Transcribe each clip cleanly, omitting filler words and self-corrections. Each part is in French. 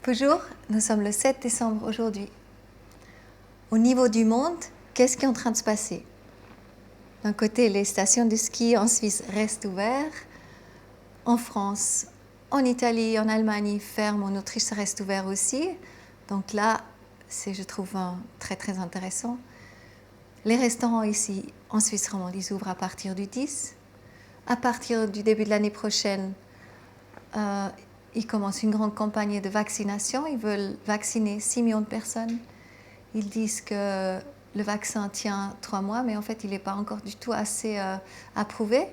Bonjour, nous sommes le 7 décembre aujourd'hui. Au niveau du monde, qu'est-ce qui est en train de se passer? D'un côté, les stations de ski en Suisse restent ouvertes. En France, en Italie, en Allemagne, ils ferment. En Autriche, ça reste ouvert aussi. Donc là, c'est, je trouve, très très intéressant. Les restaurants ici, en Suisse romande, ils ouvrent à partir du 10. À partir du début de l'année prochaine, ils commencent une grande campagne de vaccination. Ils veulent vacciner 6 millions de personnes. Ils disent que le vaccin tient 3 mois, mais en fait, il n'est pas encore du tout assez approuvé.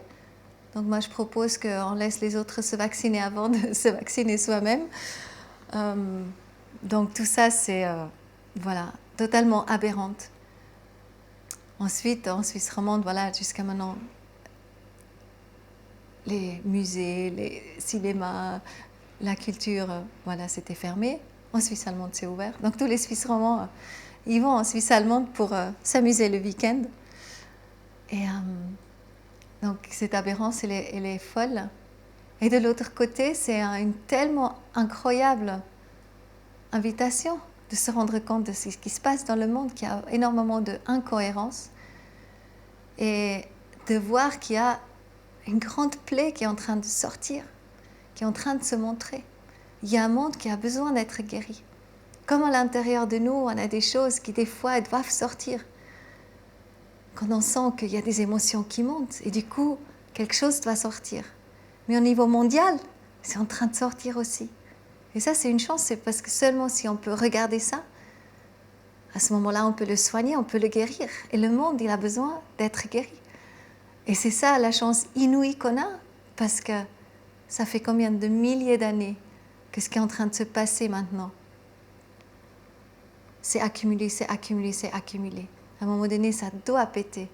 Donc moi, je propose qu'on laisse les autres se vacciner avant de se vacciner soi-même. Donc tout ça, c'est voilà, totalement aberrante. Ensuite, en Suisse romande, voilà, jusqu'à maintenant, les musées, les cinémas, la culture, voilà, c'était fermé. En Suisse allemande, c'est ouvert. Donc tous les Suisses romands, ils vont en Suisse allemande pour s'amuser le week-end. Et donc cette aberrance, elle est folle. Et de l'autre côté, c'est une tellement incroyable invitation de se rendre compte de ce qui se passe dans le monde, qu'il y a énormément d'incohérences. Et de voir qu'il y a une grande plaie qui est en train de sortir, qui est en train de se montrer. Il y a un monde qui a besoin d'être guéri. Comme à l'intérieur de nous, on a des choses qui, des fois, doivent sortir. Quand on sent qu'il y a des émotions qui montent, et du coup, quelque chose doit sortir. Mais au niveau mondial, c'est en train de sortir aussi. Et ça, c'est une chance, c'est parce que seulement si on peut regarder ça, à ce moment-là, on peut le soigner, on peut le guérir. Et le monde, il a besoin d'être guéri. Et c'est ça la chance inouïe qu'on a, parce que ça fait combien de milliers d'années que ce qui est en train de se passer maintenant, c'est accumulé, c'est accumulé, c'est accumulé. À un moment donné, ça doit péter.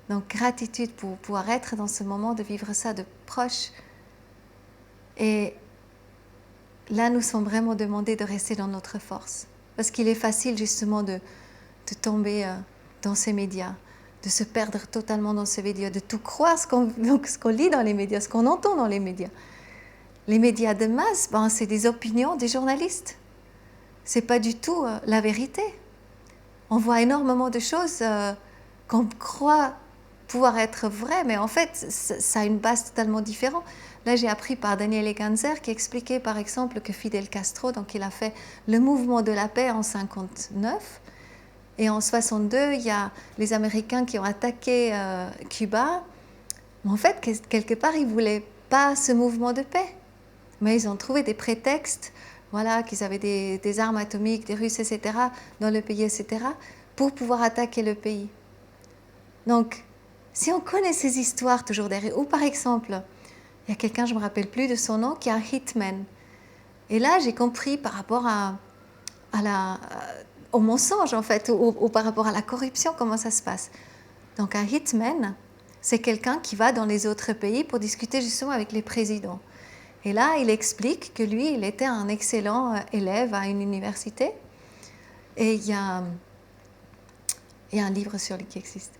Donc, gratitude pour pouvoir être dans ce moment, de vivre ça de proche. Et là, nous sommes vraiment demandés de rester dans notre force. Parce qu'il est facile, justement, de tomber dans ces médias, de se perdre totalement dans ces médias, de tout croire ce qu'on lit dans les médias, ce qu'on entend dans les médias. Les médias de masse, c'est des opinions des journalistes. Ce n'est pas du tout la vérité. On voit énormément de choses qu'on croit pouvoir être vraies, mais en fait, ça a une base totalement différente. Là, j'ai appris par Daniel Eganzer qui expliquait par exemple que Fidel Castro, donc il a fait le mouvement de la paix en 1959, et en 1962, il y a les Américains qui ont attaqué Cuba. Mais en fait, quelque part, ils ne voulaient pas ce mouvement de paix. Mais ils ont trouvé des prétextes, voilà, qu'ils avaient des armes atomiques, des Russes, etc., dans le pays, etc., pour pouvoir attaquer le pays. Donc, si on connaît ces histoires toujours derrière, ou par exemple, il y a quelqu'un, je ne me rappelle plus de son nom, qui est un hitman. Et là, j'ai compris par rapport au mensonge, en fait, ou par rapport à la corruption, comment ça se passe. Donc, un hitman, c'est quelqu'un qui va dans les autres pays pour discuter justement avec les présidents. Et là, il explique que lui, il était un excellent élève à une université. Et il y a un livre sur lui qui existe.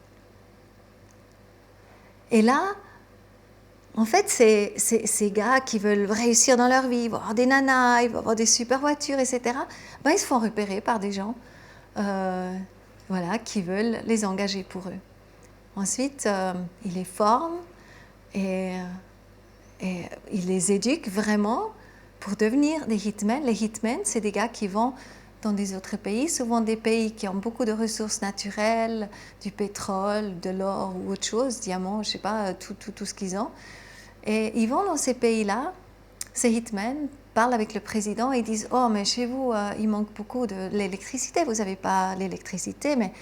Et là, en fait, ces gars qui veulent réussir dans leur vie, ils vont avoir des nanas, ils vont avoir des super voitures, etc., ils se font repérer par des gens voilà, qui veulent les engager pour eux. Ensuite, ils les forment et ils les éduquent vraiment pour devenir des hitmen. Les hitmen, c'est des gars qui vont dans des autres pays, souvent des pays qui ont beaucoup de ressources naturelles, du pétrole, de l'or ou autre chose, diamants, je ne sais pas, tout ce qu'ils ont. Et ils vont dans ces pays-là, ces hitmen parlent avec le président et disent « Oh, mais chez vous, il manque beaucoup de l'électricité, vous n'avez pas l'électricité, mais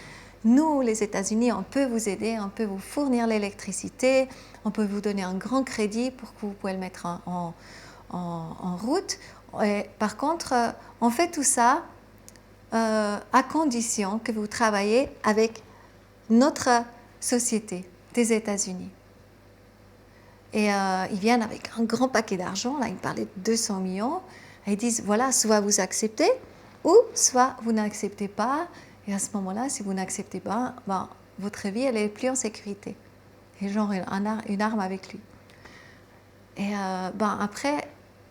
nous, les États-Unis, on peut vous aider, on peut vous fournir l'électricité, on peut vous donner un grand crédit pour que vous puissiez le mettre en route. Et par contre, on fait tout ça à condition que vous travaillez avec notre société des États-Unis. » Et ils viennent avec un grand paquet d'argent, là ils parlaient de 200 millions, et ils disent voilà, soit vous acceptez, ou soit vous n'acceptez pas, et à ce moment-là, si vous n'acceptez pas, votre vie, elle n'est plus en sécurité. Et genre une arme avec lui. Et après,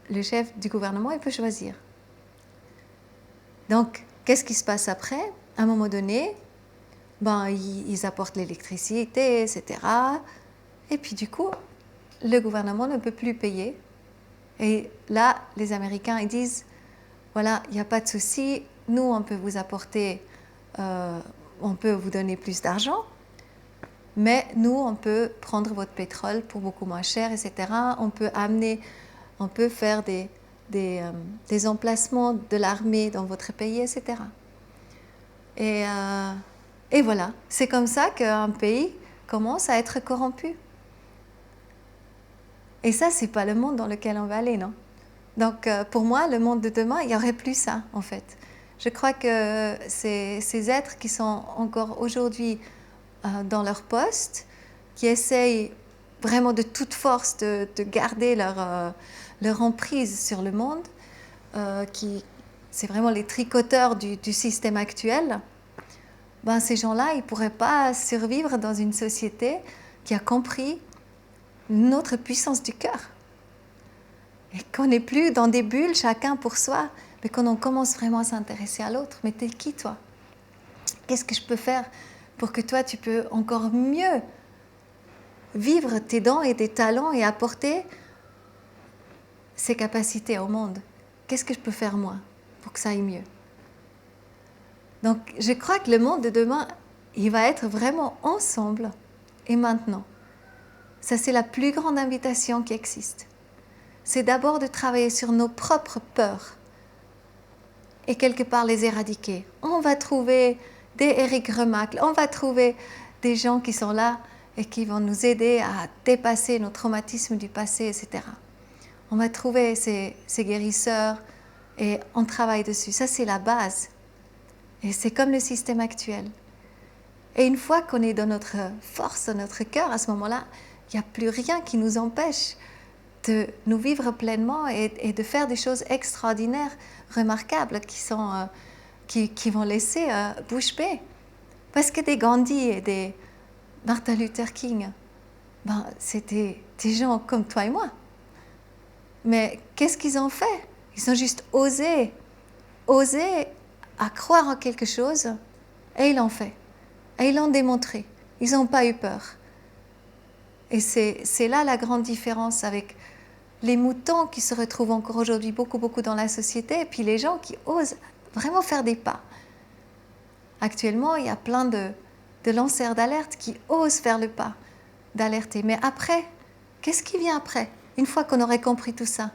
le chef du gouvernement, il peut choisir. Donc, qu'est-ce qui se passe après? À un moment donné, ils apportent l'électricité, etc. Et puis du coup, le gouvernement ne peut plus payer. Et là, les Américains, ils disent, voilà, il n'y a pas de souci, nous, on peut vous apporter, on peut vous donner plus d'argent, mais nous, on peut prendre votre pétrole pour beaucoup moins cher, etc. On peut faire des emplacements de l'armée dans votre pays, etc. Et voilà, c'est comme ça qu'un pays commence à être corrompu. Et ça, c'est pas le monde dans lequel on va aller, non? Donc, pour moi, le monde de demain, il n'y aurait plus ça, en fait. Je crois que ces êtres qui sont encore aujourd'hui dans leur poste, qui essayent vraiment de toute force de garder leur emprise sur le monde, c'est vraiment les tricoteurs du système actuel, ces gens-là, ils ne pourraient pas survivre dans une société qui a compris notre puissance du cœur. Et qu'on n'est plus dans des bulles, chacun pour soi, mais qu'on commence vraiment à s'intéresser à l'autre. Mais t'es qui, toi? Qu'est-ce que je peux faire pour que toi, tu peux encore mieux vivre tes dons et tes talents et apporter ces capacités au monde? Qu'est-ce que je peux faire, moi, pour que ça aille mieux? Donc, je crois que le monde de demain, il va être vraiment ensemble et maintenant. Ça, c'est la plus grande invitation qui existe. C'est d'abord de travailler sur nos propres peurs et quelque part les éradiquer. On va trouver des Eric Remacle, on va trouver des gens qui sont là et qui vont nous aider à dépasser nos traumatismes du passé, etc. On va trouver ces guérisseurs et on travaille dessus. Ça, c'est la base. Et c'est comme le système actuel. Et une fois qu'on est dans notre force, dans notre cœur, à ce moment-là, il n'y a plus rien qui nous empêche de nous vivre pleinement et de faire des choses extraordinaires, remarquables, qui vont laisser bouche bée. Parce que des Gandhi et des Martin Luther King, c'était des gens comme toi et moi. Mais qu'est-ce qu'ils ont fait? Ils ont juste osé à croire en quelque chose, et ils l'ont fait. Et ils l'ont démontré. Ils n'ont pas eu peur. Et c'est là la grande différence avec les moutons qui se retrouvent encore aujourd'hui beaucoup dans la société, et puis les gens qui osent vraiment faire des pas. Actuellement, il y a plein de lanceurs d'alerte qui osent faire le pas d'alerter. Mais après, qu'est-ce qui vient après? Une fois qu'on aurait compris tout ça,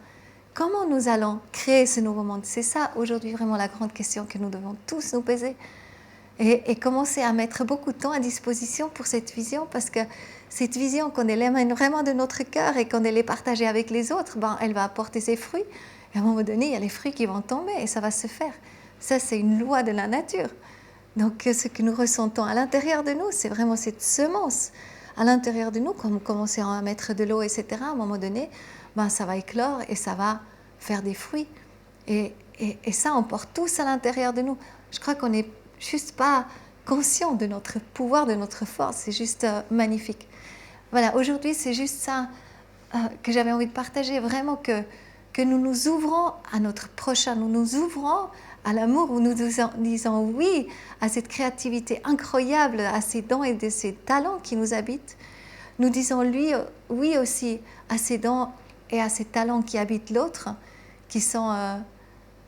comment nous allons créer ce nouveau monde? C'est ça aujourd'hui vraiment la grande question que nous devons tous nous poser. Et commencer à mettre beaucoup de temps à disposition pour cette vision, parce que cette vision, qu'on l'émane vraiment de notre cœur et qu'on les partager avec les autres, elle va apporter ses fruits. Et à un moment donné, il y a les fruits qui vont tomber et ça va se faire. Ça, c'est une loi de la nature. Donc, ce que nous ressentons à l'intérieur de nous, c'est vraiment cette semence à l'intérieur de nous. Quand nous commençons à mettre de l'eau, etc., à un moment donné, ça va éclore et ça va faire des fruits. Et ça, on porte tous à l'intérieur de nous. Je crois qu'on n'est juste pas conscient de notre pouvoir, de notre force. C'est juste magnifique. Voilà, aujourd'hui, c'est juste ça que j'avais envie de partager. Vraiment que nous nous ouvrons à notre prochain, nous nous ouvrons à l'amour, où nous disons oui à cette créativité incroyable, à ces dons et de ces talents qui nous habitent. Nous disons oui aussi à ces dons et à ces talents qui habitent l'autre, qui sont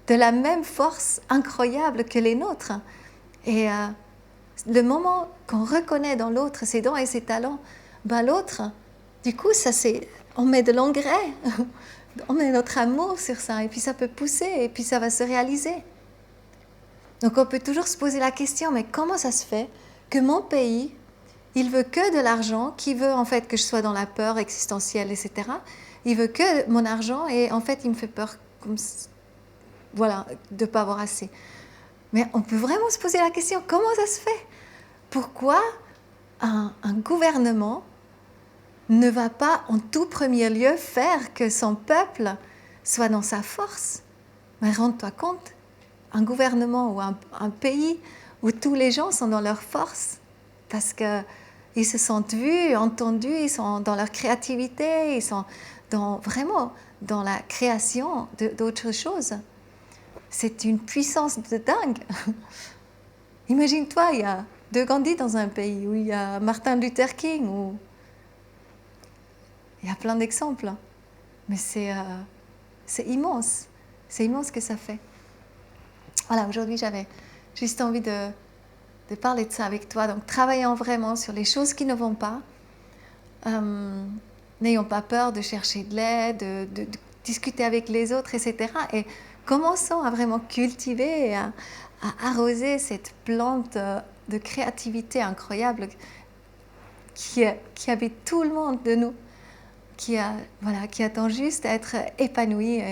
de la même force incroyable que les nôtres. Et le moment qu'on reconnaît dans l'autre ses dons et ses talents, l'autre, du coup, on met de l'engrais, on met notre amour sur ça, et puis ça peut pousser, et puis ça va se réaliser. Donc on peut toujours se poser la question, mais comment ça se fait que mon pays, il veut que de l'argent, qui veut en fait que je sois dans la peur existentielle, etc. Il veut que mon argent, et en fait il me fait peur, de ne pas avoir assez. Mais on peut vraiment se poser la question, comment ça se fait? Pourquoi un gouvernement ne va pas en tout premier lieu faire que son peuple soit dans sa force? Mais rends-toi compte, un gouvernement ou un pays où tous les gens sont dans leur force, parce qu'ils se sentent vus, entendus, ils sont dans leur créativité, ils sont vraiment dans la création d'autres choses. c'est une puissance de dingue. Imagine-toi, il y a 2 Gandhi dans un pays, où il y a Martin Luther King, où il y a plein d'exemples. Mais c'est immense. C'est immense que ça fait. Voilà, aujourd'hui, j'avais juste envie de parler de ça avec toi. Donc, travaillant vraiment sur les choses qui ne vont pas. N'ayons pas peur de chercher de l'aide, de discuter avec les autres, etc. Et commençons à vraiment cultiver et à arroser cette plante de créativité incroyable qui habite tout le monde de nous, qui attend juste à être épanoui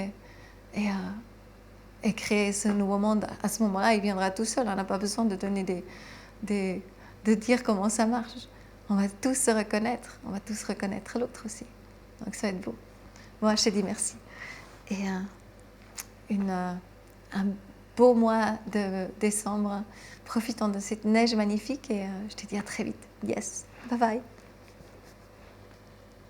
et créer ce nouveau monde. À ce moment-là, il viendra tout seul. On n'a pas besoin de donner de dire comment ça marche. On va tous se reconnaître. On va tous reconnaître l'autre aussi. Donc ça va être beau. Moi, je te dis merci. Et un beau mois de décembre. Profitons de cette neige magnifique et je te dis à très vite. Yes. Bye bye.